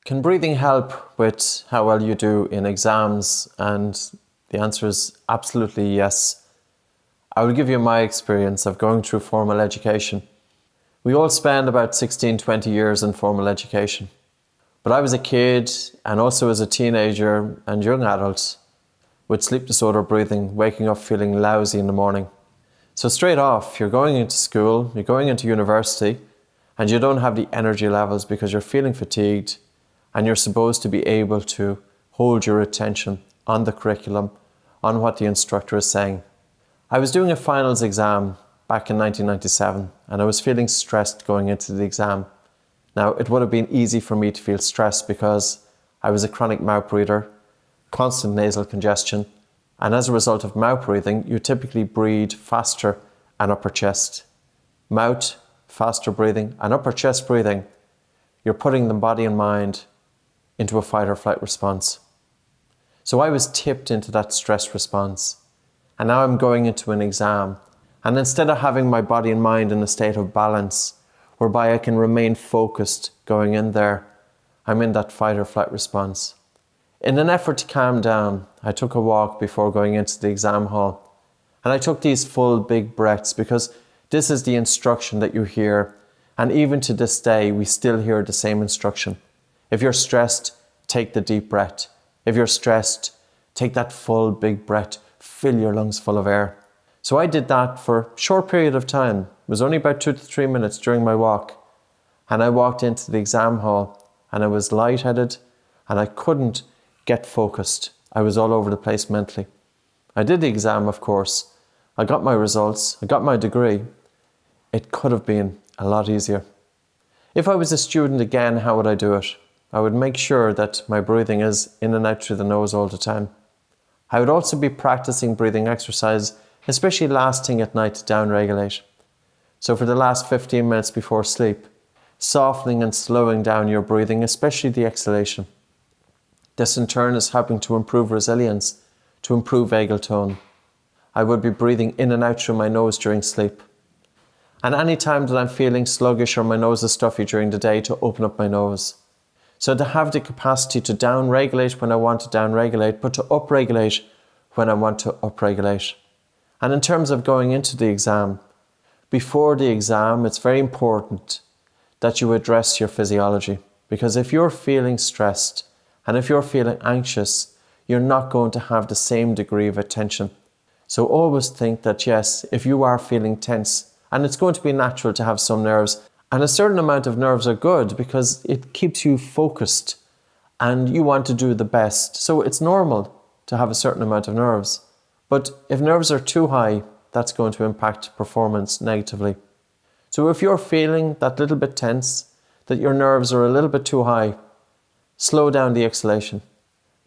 Can breathing help with how well you do in exams? And the answer is absolutely yes. I will give you my experience of going through formal education. We all spend about 16-20 years in formal education. But I was a kid and also as a teenager and young adult with sleep disorder breathing, waking up feeling lousy in the morning. So straight off, you're going into school, you're going into university, and you don't have the energy levels because you're feeling fatigued, and you're supposed to be able to hold your attention on the curriculum, on what the instructor is saying. I was doing a finals exam back in 1997, and I was feeling stressed going into the exam. Now, it would have been easy for me to feel stressed because I was a chronic mouth breather, constant nasal congestion, and as a result of mouth breathing, you typically breathe faster and upper chest. Mouth, faster breathing, and upper chest breathing, you're putting the body and mind into a fight or flight response. So I was tipped into that stress response. And now I'm going into an exam. And instead of having my body and mind in a state of balance, whereby I can remain focused going in there, I'm in that fight or flight response. In an effort to calm down, I took a walk before going into the exam hall. And I took these full big breaths because this is the instruction that you hear. And even to this day, we still hear the same instruction. If you're stressed, take the deep breath. If you're stressed, take that full big breath. Fill your lungs full of air. So I did that for a short period of time. It was only about 2 to 3 minutes during my walk. And I walked into the exam hall and I was lightheaded and I couldn't get focused. I was all over the place mentally. I did the exam, of course. I got my results. I got my degree. It could have been a lot easier. If I was a student again, how would I do it? I would make sure that my breathing is in and out through the nose all the time. I would also be practicing breathing exercise, especially last thing at night to down-regulate. So for the last 15 minutes before sleep, softening and slowing down your breathing, especially the exhalation. This in turn is helping to improve resilience, to improve vagal tone. I would be breathing in and out through my nose during sleep. And any time that I'm feeling sluggish or my nose is stuffy during the day, to open up my nose. So to have the capacity to down-regulate when I want to down-regulate, but to up-regulate when I want to up-regulate. And in terms of going into the exam, before the exam, it's very important that you address your physiology. Because if you're feeling stressed and if you're feeling anxious, you're not going to have the same degree of attention. So always think that yes, if you are feeling tense, and it's going to be natural to have some nerves, and a certain amount of nerves are good because it keeps you focused and you want to do the best. So it's normal to have a certain amount of nerves. But if nerves are too high, that's going to impact performance negatively. So if you're feeling that little bit tense, that your nerves are a little bit too high, slow down the exhalation.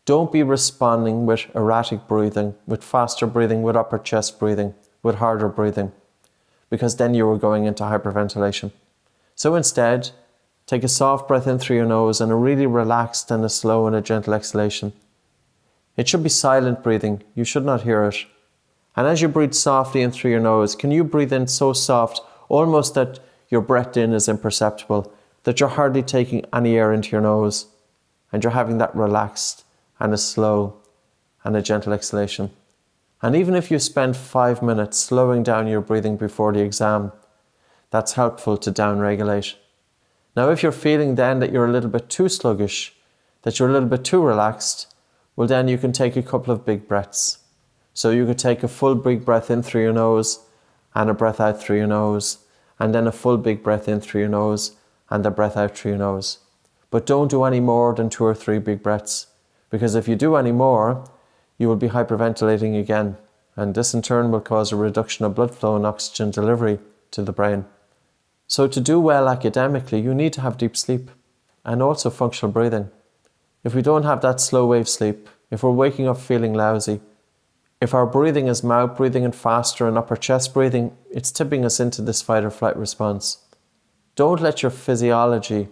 Don't be responding with erratic breathing, with faster breathing, with upper chest breathing, with harder breathing, because then you are going into hyperventilation. So instead, take a soft breath in through your nose and a really relaxed and a slow and a gentle exhalation. It should be silent breathing. You should not hear it. And as you breathe softly in through your nose, can you breathe in so soft, almost that your breath in is imperceptible, that you're hardly taking any air into your nose, and you're having that relaxed and a slow and a gentle exhalation. And even if you spend 5 minutes slowing down your breathing before the exam, that's helpful to down-regulate. Now, if you're feeling then that you're a little bit too sluggish, that you're a little bit too relaxed, well then you can take a couple of big breaths. So you could take a full big breath in through your nose and a breath out through your nose, and then a full big breath in through your nose and a breath out through your nose. But don't do any more than 2 or 3 big breaths, because if you do any more, you will be hyperventilating again, and this in turn will cause a reduction of blood flow and oxygen delivery to the brain. So to do well academically, you need to have deep sleep and also functional breathing. If we don't have that slow wave sleep, if we're waking up feeling lousy, if our breathing is mouth breathing and faster and upper chest breathing, it's tipping us into this fight or flight response. Don't let your physiology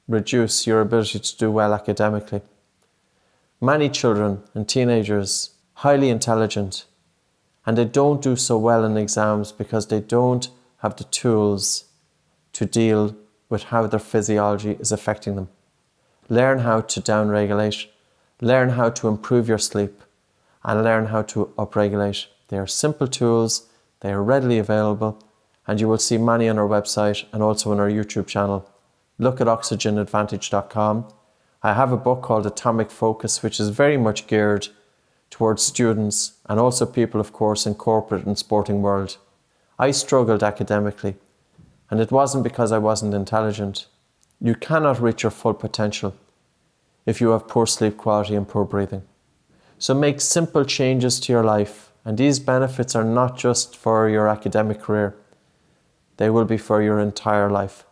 reduce your ability to do well academically. Many children and teenagers, highly intelligent, and they don't do so well in exams because they don't have the tools to deal with how their physiology is affecting them. Learn how to downregulate, learn how to improve your sleep, and learn how to upregulate. They are simple tools, they are readily available, and you will see many on our website and also on our YouTube channel. Look at oxygenadvantage.com. I have a book called Atomic Focus, which is very much geared towards students and also people, of course, in corporate and sporting world. I struggled academically, and it wasn't because I wasn't intelligent. You cannot reach your full potential if you have poor sleep quality and poor breathing. So make simple changes to your life, and these benefits are not just for your academic career. They will be for your entire life.